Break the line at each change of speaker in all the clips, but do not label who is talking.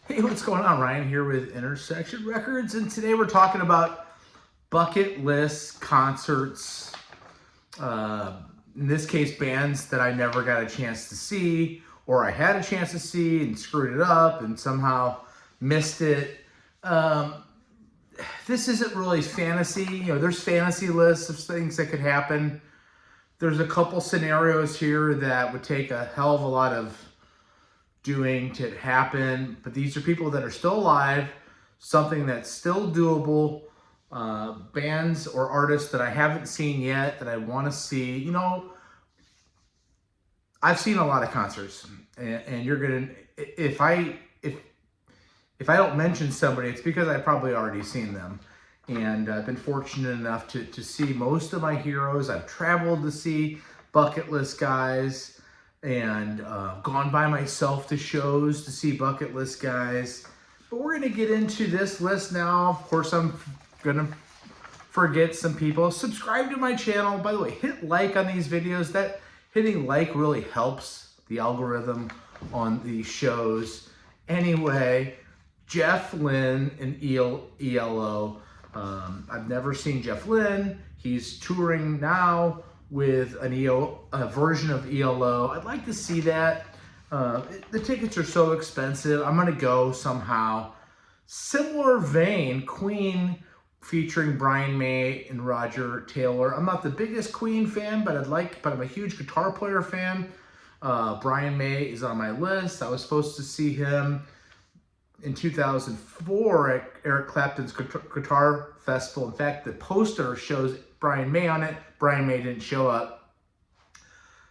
Hey, what's going on? Ryan here with Intersection Records, and today we're talking about bucket list concerts. In this case, bands that I never got a chance to see, or I had a chance to see and screwed it up and somehow missed it. This isn't really fantasy. There's fantasy lists of things that could happen. There's a couple scenarios here that would take a hell of a lot of doing to happen, but these are people that are still alive, something that's still doable, bands or artists that I haven't seen yet that I want to see. I've seen a lot of concerts, and you're gonna if I don't mention somebody, it's because I've probably already seen them. And I've been fortunate enough to see most of my heroes. I've traveled to see bucket list guys and gone by myself to shows to see bucket list guys. But we're going to get into this list now. Of course, I'm going to forget some people. Subscribe to my channel. By the way, hit like on these videos. That hitting like really helps the algorithm on these shows. Anyway, Jeff Lynne and ELO. I've never seen Jeff Lynne. He's touring now with a version of ELO. I'd like to see that. The tickets are so expensive. I'm gonna go somehow. Similar vein, Queen featuring Brian May and Roger Taylor. I'm not the biggest Queen fan, but I'm a huge guitar player fan. Brian May is on my list. I was supposed to see him in 2004 at Eric Clapton's Guitar Festival. In fact, the poster shows Brian May on it. Brian May didn't show up.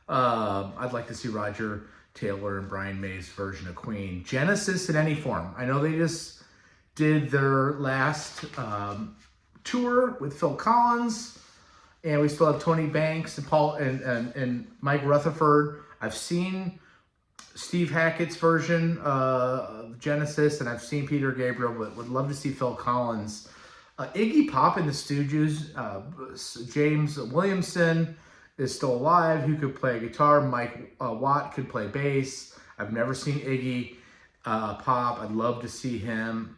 I'd like to see Roger Taylor and Brian May's version of Queen. Genesis in any form. I know they just did their last tour with Phil Collins, and we still have Tony Banks and Paul and Mike Rutherford. I've seen Steve Hackett's version of Genesis, and I've seen Peter Gabriel, but would love to see Phil Collins. Iggy Pop and the Stooges. James Williamson is still alive, who could play guitar. Mike Watt could play bass. I've never seen Iggy Pop. I'd love to see him.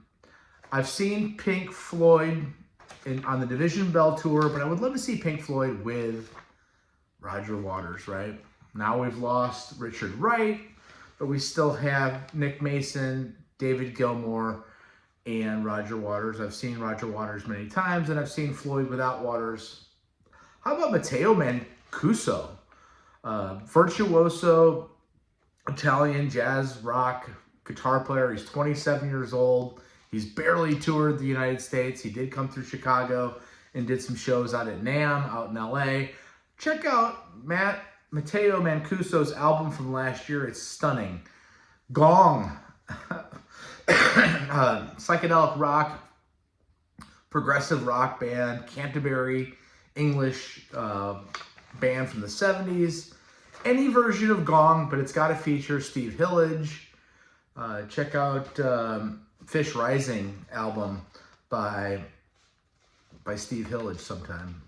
I've seen Pink Floyd on the Division Bell tour, but I would love to see Pink Floyd with Roger Waters, right? Now we've lost Richard Wright, but we still have Nick Mason, David Gilmour, and Roger Waters. I've seen Roger Waters many times, and I've seen Floyd without Waters. How about Matteo Mancuso? Virtuoso, Italian jazz rock guitar player. He's 27 years old. He's barely toured the United States. He did come through Chicago and did some shows out at NAMM, out in LA. Check out Matteo Mancuso's album from last year. It's stunning. Gong. Psychedelic rock, progressive rock band, Canterbury, English band from the 70s. Any version of Gong, but it's got to feature Steve Hillage. Check out Fish Rising album by Steve Hillage sometime.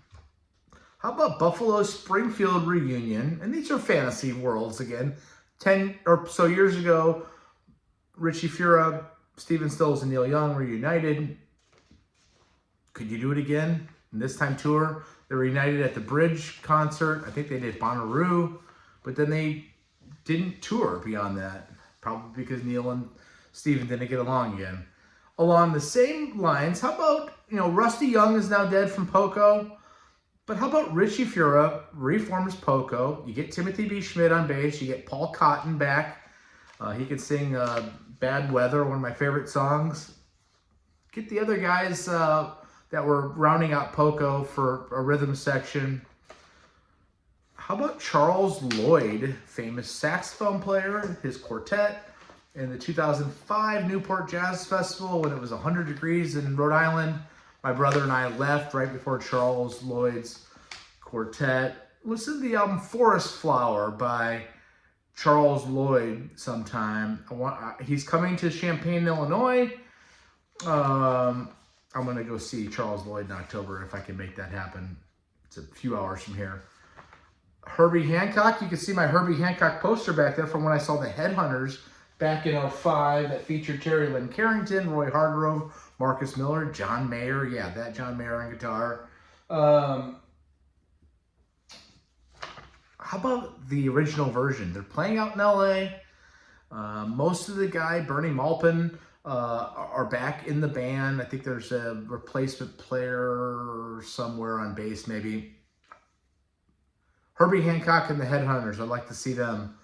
How about Buffalo Springfield Reunion? And these are fantasy worlds again. 10 or so years ago, Richie Fura, Stephen Stills, and Neil Young reunited. Could you do it again? And this time tour, they were reunited at the Bridge concert. I think they did Bonnaroo, but then they didn't tour beyond that. Probably because Neil and Stephen didn't get along again. Along the same lines, how about, Rusty Young is now dead from Poco, but how about Richie Fura reforms Poco? You get Timothy B. Schmidt on bass. You get Paul Cotton back. He could sing Bad Weather, one of my favorite songs. Get the other guys that were rounding out Poco for a rhythm section. How about Charles Lloyd, famous saxophone player, his quartet, in the 2005 Newport Jazz Festival when it was 100 degrees in Rhode Island. My brother and I left right before Charles Lloyd's quartet. Listen to the album Forest Flower by Charles Lloyd sometime. He's coming to Champaign, Illinois. I'm going to go see Charles Lloyd in October if I can make that happen. It's a few hours from here. Herbie Hancock. You can see my Herbie Hancock poster back there from when I saw the Headhunters back in '05 that featured Terry Lynn Carrington, Roy Hargrove, Marcus Miller, John Mayer. Yeah, that John Mayer on guitar. How about the original version? They're playing out in LA. Most of the guy, Bernie Maupin, are back in the band. I think there's a replacement player somewhere on bass, maybe. Herbie Hancock and the Headhunters. I'd like to see them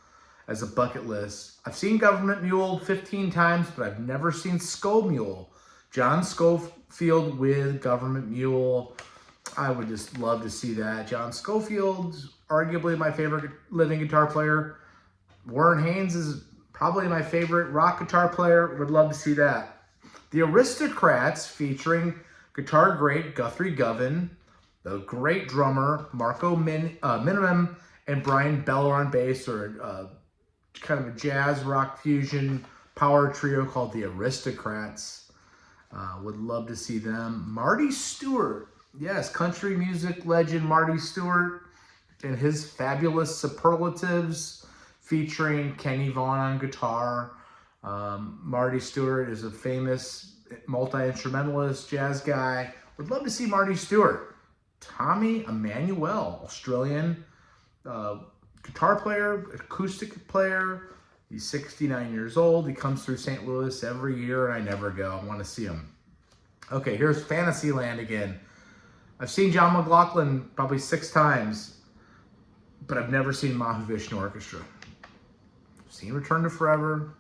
as a bucket list. I've seen Government Mule 15 times, but I've never seen Sco Mule. John Scofield with Government Mule. I would just love to see that. John Scofield's arguably my favorite living guitar player. Warren Haynes is probably my favorite rock guitar player. Would love to see that. The Aristocrats featuring guitar great Guthrie Govan, the great drummer Marco Minimum, and Brian Beller on bass, or kind of a jazz rock fusion power trio called the Aristocrats. Would love to see them. Marty Stewart. Yes, country music legend Marty Stewart and his fabulous Superlatives featuring Kenny Vaughan on guitar. Marty Stewart is a famous multi-instrumentalist, jazz guy. Would love to see Marty Stewart. Tommy Emmanuel, Australian guitar player, acoustic player. He's 69 years old. He comes through St. Louis every year, and I never go. I want to see him. Okay, here's Fantasyland again. I've seen John McLaughlin probably 6 times, but I've never seen Mahavishnu Orchestra. I've seen Return to Forever.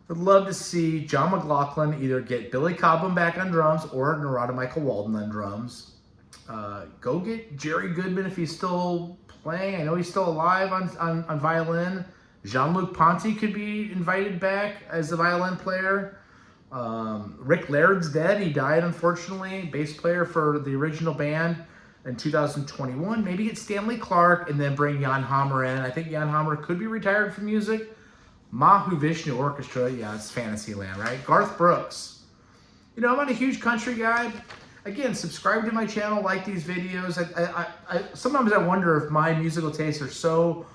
I'd love to see John McLaughlin either get Billy Cobham back on drums or Narada Michael Walden on drums. Go get Jerry Goodman if he's still playing. I know he's still alive on violin. Jean-Luc Ponty could be invited back as a violin player. Rick Laird's dead. He died, unfortunately. Bass player for the original band in 2021. Maybe get Stanley Clarke and then bring Jan Hammer in. I think Jan Hammer could be retired from music. Mahavishnu Orchestra. Yeah, it's Fantasyland, right? Garth Brooks. You know, I'm not a huge country guy. Again, subscribe to my channel, like these videos. Sometimes I wonder if my musical tastes are so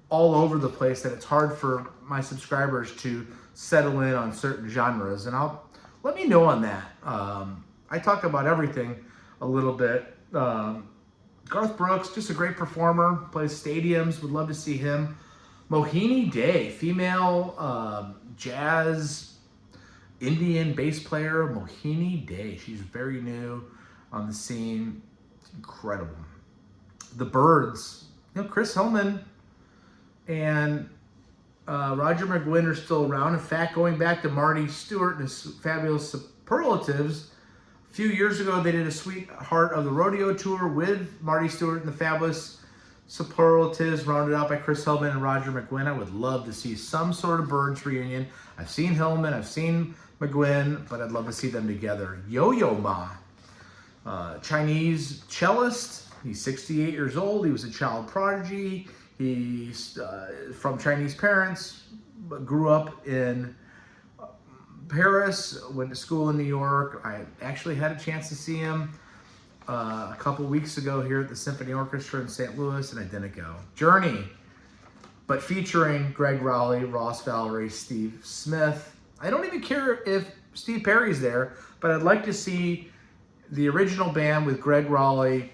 all over the place that it's hard for my subscribers to settle in on certain genres, and let me know on that. I talk about everything a little bit. Garth Brooks, just a great performer, plays stadiums. Would love to see him. Mohini Day, female jazz Indian bass player. Mohini Day, she's very new on the scene. Incredible. The Byrds, you know, Chris Hillman and Roger McGuinn are still around. In fact, going back to Marty Stewart and his fabulous Superlatives, a few years ago they did a Sweetheart of the Rodeo tour with Marty Stewart and the fabulous Superlatives, rounded out by Chris Hillman and Roger McGuinn. I would love to see some sort of Byrds reunion. I've seen Hillman, I've seen McGuinn, but I'd love to see them together. Yo-Yo Ma, Chinese cellist. He's 68 years old. He was a child prodigy. He's from Chinese parents, but grew up in Paris, went to school in New York. I actually had a chance to see him a couple weeks ago here at the Symphony Orchestra in St. Louis, and I didn't go. Journey, but featuring Greg Rowley, Ross Valerie, Steve Smith. I don't even care if Steve Perry's there, but I'd like to see the original band with Greg Rowley.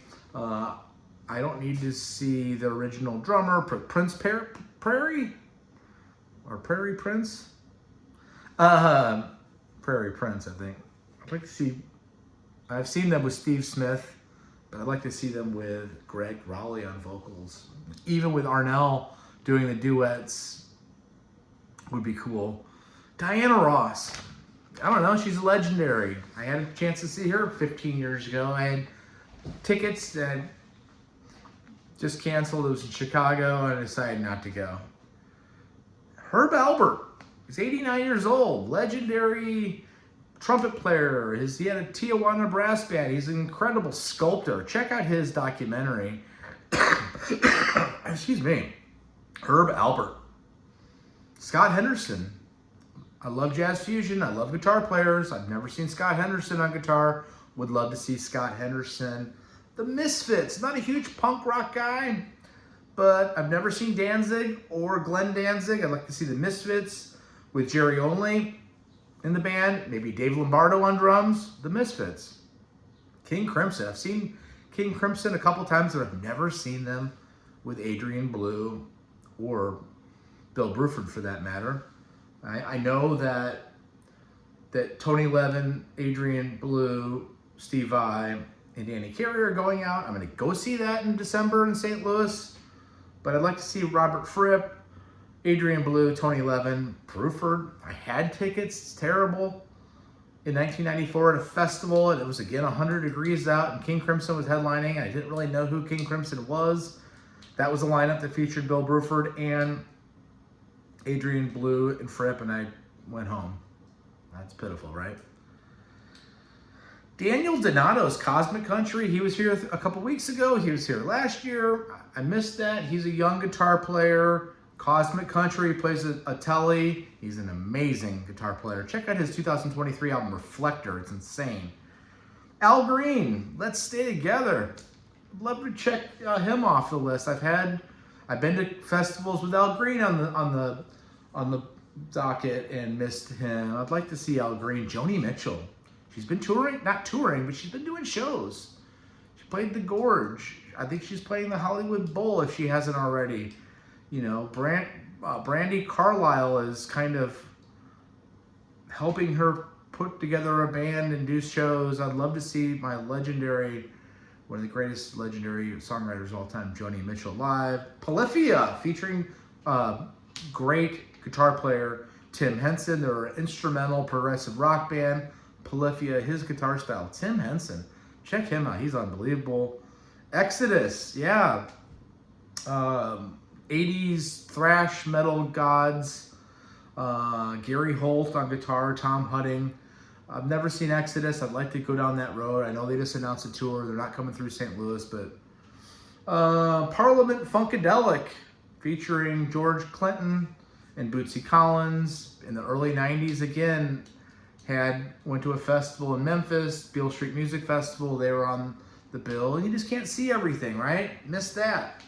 I don't need to see the original drummer, Prince Prairie? Or Prairie Prince? Prairie Prince, I think. I'd like to see, I've seen them with Steve Smith, but I'd like to see them with Greg Rowley on vocals. Even with Arnell doing the duets would be cool. Diana Ross. I don't know, she's legendary. I had a chance to see her 15 years ago. I had tickets that just canceled. It was in Chicago, and I decided not to go. Herb Alpert. He's 89 years old. Legendary trumpet player. He had a Tijuana brass band. He's an incredible sculptor. Check out his documentary. Excuse me. Herb Alpert. Scott Henderson. I love jazz fusion. I love guitar players. I've never seen Scott Henderson on guitar. Would love to see Scott Henderson. The Misfits. Not a huge punk rock guy, but I've never seen Danzig or Glenn Danzig. I'd like to see the Misfits with Jerry Only in the band. Maybe Dave Lombardo on drums. The Misfits. King Crimson. I've seen King Crimson a couple times, but I've never seen them with Adrian Blue or Bill Bruford for that matter. I know that Tony Levin, Adrian Blue, Steve Vai, and Danny Carey are going out. I'm going to go see that in December in St. Louis. But I'd like to see Robert Fripp, Adrian Blue, Tony Levin, Bruford. I had tickets. It's terrible. In 1994 at a festival, and it was again 100 degrees out, and King Crimson was headlining. I didn't really know who King Crimson was. That was a lineup that featured Bill Bruford and Adrian Blue and Fripp, and I went home. That's pitiful, right? Daniel Donato's Cosmic Country. He was here a couple weeks ago. He was here last year. I missed that. He's a young guitar player. Cosmic Country, he plays a telly. He's an amazing guitar player. Check out his 2023 album, Reflector. It's insane. Al Green, Let's Stay Together. I'd love to check him off the list. I've been to festivals with Al Green on the docket and missed him. I'd like to see Al Green. Joni Mitchell. She's been touring, not touring, but she's been doing shows. She played the Gorge. I think she's playing the Hollywood Bowl if she hasn't already. You know, Brandi Carlile is kind of helping her put together a band and do shows. I'd love to see my legendary, one of the greatest legendary songwriters of all time, Joni Mitchell live. Polyphia, featuring great guitar player Tim Henson. They're an instrumental progressive rock band. Polyphia, his guitar style. Tim Henson, check him out. He's unbelievable. Exodus, yeah. 80s thrash metal gods. Gary Holt on guitar, Tom Hutting. I've never seen Exodus. I'd like to go down that road. I know they just announced a tour. They're not coming through St. Louis, but Parliament Funkadelic, featuring George Clinton and Bootsy Collins in the early 90s. Again, went to a festival in Memphis, Beale Street Music Festival. They were on the bill. You just can't see everything, right? Missed that.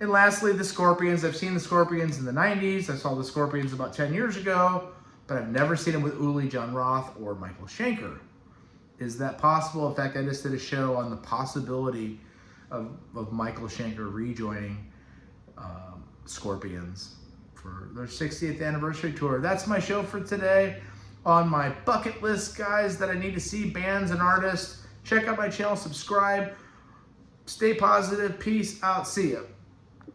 And lastly, the Scorpions. I've seen the Scorpions in the 90s. I saw the Scorpions about 10 years ago, but I've never seen them with Uli Jon Roth or Michael Schenker. Is that possible? In fact, I just did a show on the possibility of Michael Schenker rejoining Scorpions for their 60th anniversary tour. That's my show for today. On my bucket list, guys, that I need to see, bands and artists. Check out my channel, subscribe. Stay positive. Peace out. See ya.